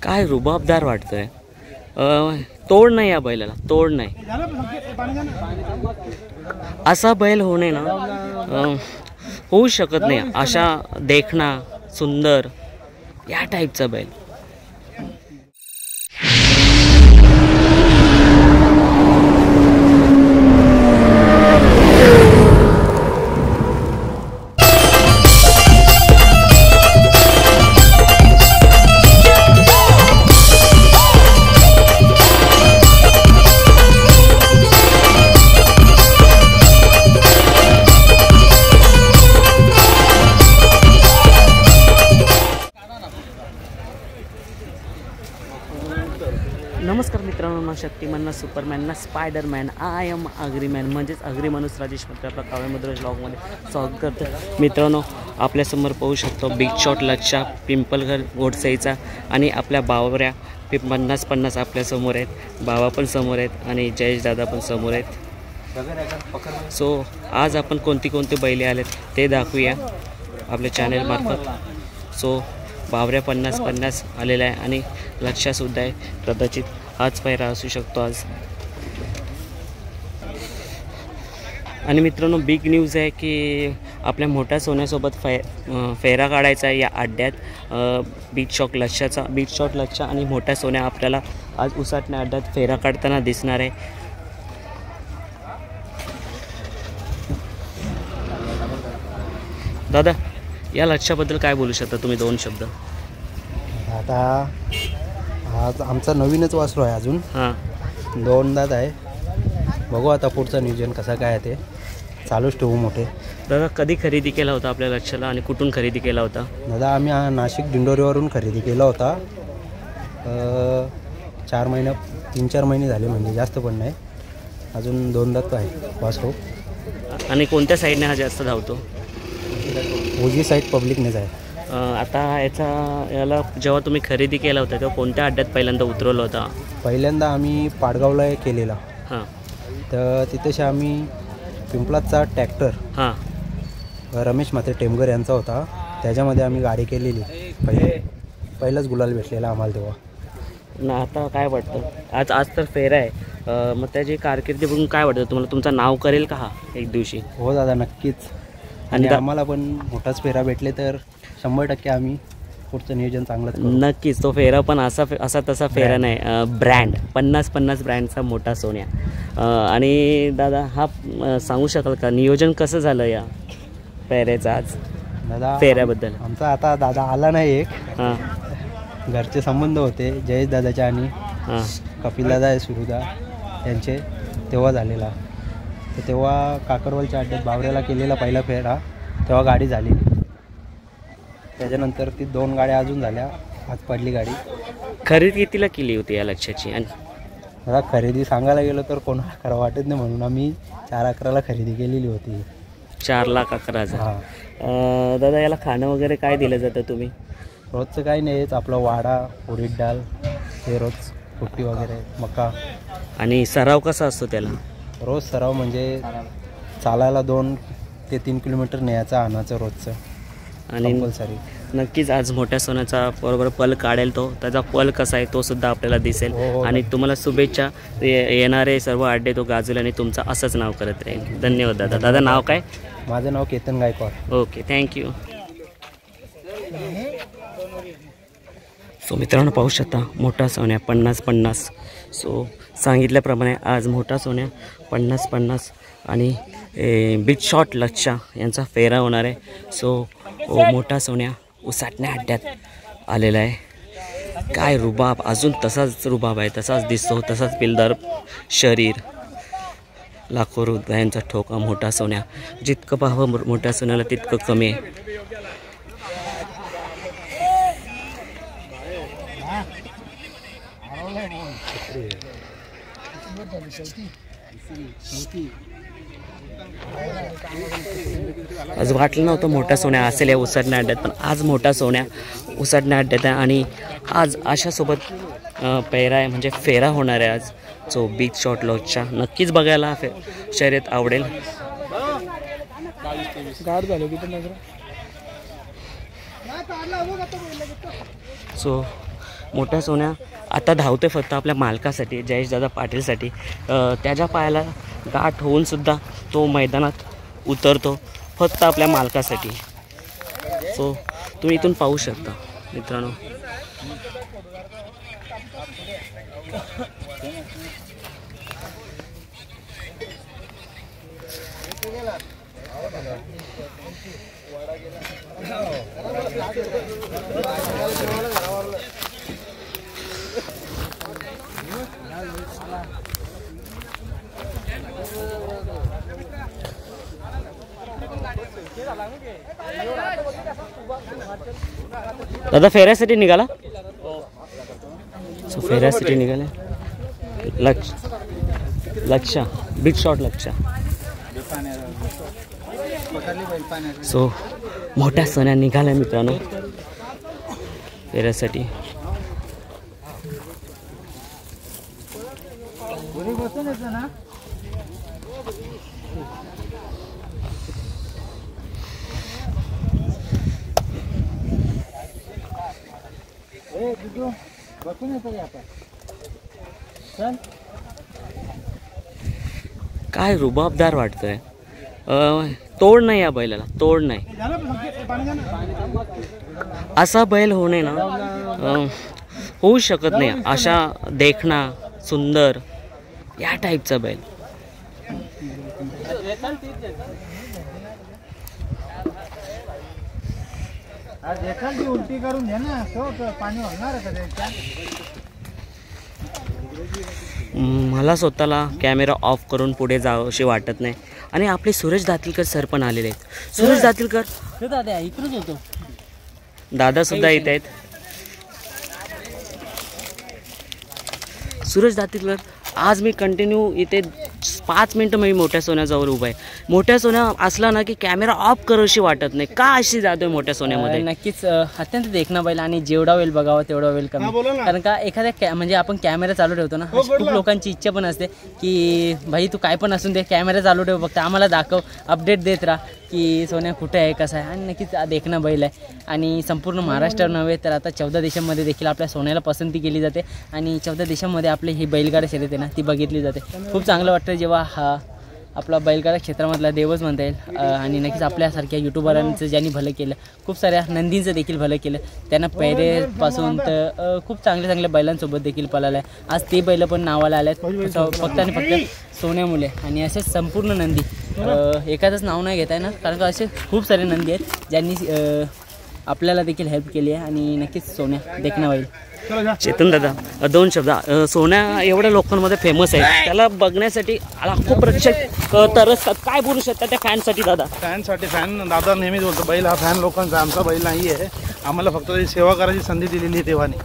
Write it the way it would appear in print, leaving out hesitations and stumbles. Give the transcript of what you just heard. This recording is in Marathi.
काय रुबाबदार वाटतंय. तोड नाही या बैलाला, तोड नाही. असा बैल होणे ना होऊ शकत नाही. अशा देखणा सुंदर या टाईपचा बैल. नमस्कार मित्रांनो, Shaktimaan, superman, spiderman, I am agriman म्हणजेच अग्री माणूस राजेश मध्ये आपला काव्यमुद्रा व्लॉगमध्ये स्वागत करतो. मित्रांनो, आपल्यासमोर पाहू शकतो बिग शॉट लक्षा पिंपलघर गोडसाईचा आणि आपल्या बावऱ्या 50-50 आपल्यासमोर आहेत. बाबा पण समोर आहेत आणि जयेश दादा पण समोर आहेत. सो आज आपण कोणती बैले आलेत ते दाखवूया आपल्या चॅनलमार्फत. सो बावऱ्या 50-50 आलेला आहे आणि लक्षासुद्धा आहे. कदाचित हाच पायरा असू शकतो आज. आणि मित्रांनो, बिग न्यूज आहे की आपल्या मोठ्या सोन्यासोबत फेरा काढायचा आहे या अड्ड्यात. बिग शॉट लक्षा आणि मोठ्या सोन्या आपल्याला आज उसाटण्या अड्ड्यात फेरा काढताना दिसणार आहे. दादा, या लक्षाबद्दल काय बोलू शकता तुम्ही 2 शब्द? आता आज आमचा नवीनच वासरू आहे, अजून 2 दात आहे. बघू आता पुढचं नियोजन कसं काय आहे ते चालूच ठेवू. मोठे दादा, कधी खरेदी केला होता आपल्या लक्षाला आणि कुठून खरेदी केला होता? दादा, आम्ही नाशिक दिंडोरीवरून खरेदी केला होता. 3-4 महिने झाले, म्हणजे जास्त पण नाही. अजून 2 दात आहे वासरू. आणि कोणत्या साईडने हा जास्त धावतो? उजवी साईड पब्लिकनेच आहे. आता याला जेव्हा तुम्ही खरेदी केला होता तेव्हा कोणत्या अड्ड्यात पहिल्यांदा उतरवलं होता? पहिल्यांदा आम्ही पाडगावला केलेला. तर तिथेशी आम्ही पिंपलाचा ट्रॅक्टर रमेश मात्रे टेमगर यांचा होता, त्याच्यामध्ये आम्ही गाडी केलेली. पहिलाच गुलाल भेटलेला आम्हाला तेव्हा. ना आता काय वाटतं आज तर फेरा आहे, मग त्याची कारकिर्दी बघून काय वाटतं तुम्हाला? तुमचं नाव करेल का हा एक दिवशी? हो दादा, नक्कीच. आणि आम्हाला पण मोठाच फेरा भेटले तर 100% आम्ही पुढचं नियोजन चांगलंच करू. नक्कीच. तो फेरा पण असा तसा फेरा नाही, ब्रँड 50-50 ब्रँडचा मोठा सोन्या. आणि दादा, हा सांगू शकाल का नियोजन कसं झालं या फेऱ्याचं आज? दादा, फेऱ्याबद्दल आमचा आता दादा आला नाही. एक घरचे संबंध होते जयेश दादाचे आणि कपिल दादा आहे सुरुदा यांचे, तेव्हा झालेला. तर तेव्हा काकरवालच्या अड्ड्यात बावऱ्याला केलेला पहिला फेरा, तेव्हा गाडी झाली. त्याच्यानंतर ती 2 गाड्या अजून झाल्या. आज पडली गाडी. खरेदी कितीला केली होती या लक्षाची? आणि मला खरेदी सांगायला गेलो तर कोणाला खरं वाटत नाही, म्हणून आम्ही 4-11ला खरेदी केलेली होती. 4,11,000. दादा, याला खाणं वगैरे काय दिलं जातं तुम्ही? रोजचं काही नाही, हेच आपलं वाडा, उडीद डाळ, हे रोज फुट्टी वगैरे, मका. आणि सराव कसा असतो त्याला? रोज सराव म्हणजे चालायला 2 ते 3 किलोमीटर न्यायचं आणायचं रोजचं. आणि कंपल्सरी. नक्कीच आज मोठ्या सोन्याचा बरोबर पल काढेल तो. त्याचा पल कसा आहे तो सुद्धा आपल्याला दिसेल. आणि तुम्हाला शुभेच्छा. येणारे सर्व अड्डे तो गाजवेल आणि तुमचं असंच नाव करत राहील. धन्यवाद दादा. दादा, नाव काय? माझं नाव Ketan Gaikwad. Okay, thank you. So मित्रांनो, पाहू शकता मोठा सोन्या 50-50. सो सांगितल्याप्रमाणे आज मोठा सोन्या 50-50 आणि बिग शॉट लक्षा यांचा फेरा होणार आहे. सो मोठा सोन्या उसाटण्या अड्ड्यात आलेला आहे. काय रुबाब, अजून तसाच रुबाब आहे, तसाच दिसतो, तसाच पिलदार शरीर, लाखो रुपयांचा ठोका मोठा सोन्या. जितकं पाहावं मोठ्या सोन्याला तितकं कमी आहे. आज वाटलं नव्हतं मोठा सोन्या असेल या उसाटण्या अड्ड्यात, पण आज मोठा सोन्या उसाटण्या अड्ड्यात आहे. आणि आज अशासोबत पेहरा आहे, म्हणजे फेरा होणार आहे आज. जो बिग शॉट लॉजच्या नक्कीच बघायला शर्यत आवडेल. सो मोठ्या सोन्या आता धावतोय फक्त आपल्या मालकासाठी, जयेशदादा पाटीलसाठी. त्याच्या पायाला गाठ होऊनसुद्धा तो मैदानात उतरतो फक्त आपल्या मालकासाठी. सो तुम्ही इथून पाहू शकता मित्रांनो. दादा फेऱ्यासाठी निघाला. सो फेऱ्यासाठी निघाले. लक्ष बिग शॉट लक्ष. सो मोठ्या सोन्या निघाल्या मित्रांनो फेऱ्यासाठी. काय रुबाबदार वाटतंय. तोड नाही या बैलाला, तोड नाही. असा बैल होणे ना होऊ शकत नाही. अशा देखणा सुंदर या टाईपचा बैल. उलटी करून घे ना, पाणी होणार. मला स्वतःला कॅमेरा ऑफ करून पुढे जावंशी वाटत नाही. आणि आपले सुरेश दातीलकर सर पण आलेले आहेत. सुरेश दातीलकर दादा इकडेच होतो. दादा सुद्धा येत आहेत. सुरेश दातीलकर आज मी कंटिन्यू इथे 5 मिनटं मी मोठ्या सोन्याजवळ उभा आहे. मोठ्या सोन्या असला ना की कॅमेरा ऑफ करूशी वाटत नाही. का अशी जातोय मोठ्या सोन्यामध्ये? नक्कीच अत्यंत देखणा बैल आणि जेवढा होईल बघावा तेवढा वेळ कमी. कारण का एखाद्या म्हणजे आपण कॅमेरा चालू ठेवतो ना, खूप लोकांची इच्छा पण असते की भाई तू काय पण असून दे कॅमेरा चालू ठेव, फक्त आम्हाला दाखव, अपडेट देत राहा की सोन्या कुठे आहे कसा आहे. आणि नक्कीच देखणा बैल आहे आणि संपूर्ण महाराष्ट्र नव्हे तर आता 14 देशांमध्ये देखील आपल्या सोन्याला पसंती केली जाते. आणि 14 देशांमध्ये आपले ही बैलगाडा शर्यत आहे ना ती बघितली जाते. खूप चांगलं वाटतं जेव्हा हा आपला बैलगाडा क्षेत्रामधला देवच म्हणता येईल. आणि नक्कीच आपल्यासारख्या यूट्यूबरांचं ज्यांनी भलं केलं, खूप साऱ्या नंदींचं देखील भलं केलं. त्यांना पहिरेपासून तर खूप चांगल्या चांगल्या बैलांसोबत देखील पळालं आहे. आज ते बैलं पण नावाला आले आहेत फक्त आणि फक्त सोन्यामुळे. आणि असेच संपूर्ण नंदी एखादंच नाव नाही घेता येणार कारण का असे खूप सारे नंदी आहेत ज्यांनी आपल्याला देखील हेल्प केली आहे. आणि नक्कीच सोन्या देखणा होईल. चेतन दादा 2 शब्द. सोन्या एवढ्या लोकांमध्ये फेमस आहे, त्याला बघण्यासाठी लाखो प्रेक्षक तरसतात. काय बोलू शकतात त्या फॅनसाठी दादा? फॅनसाठी दादा नेहमीच बोलतो बैल हा फॅन लोकांचा, आमचा बैल नाही आहे. आम्हाला फक्त सेवा करायची संधी दिलेली आहे देवाने.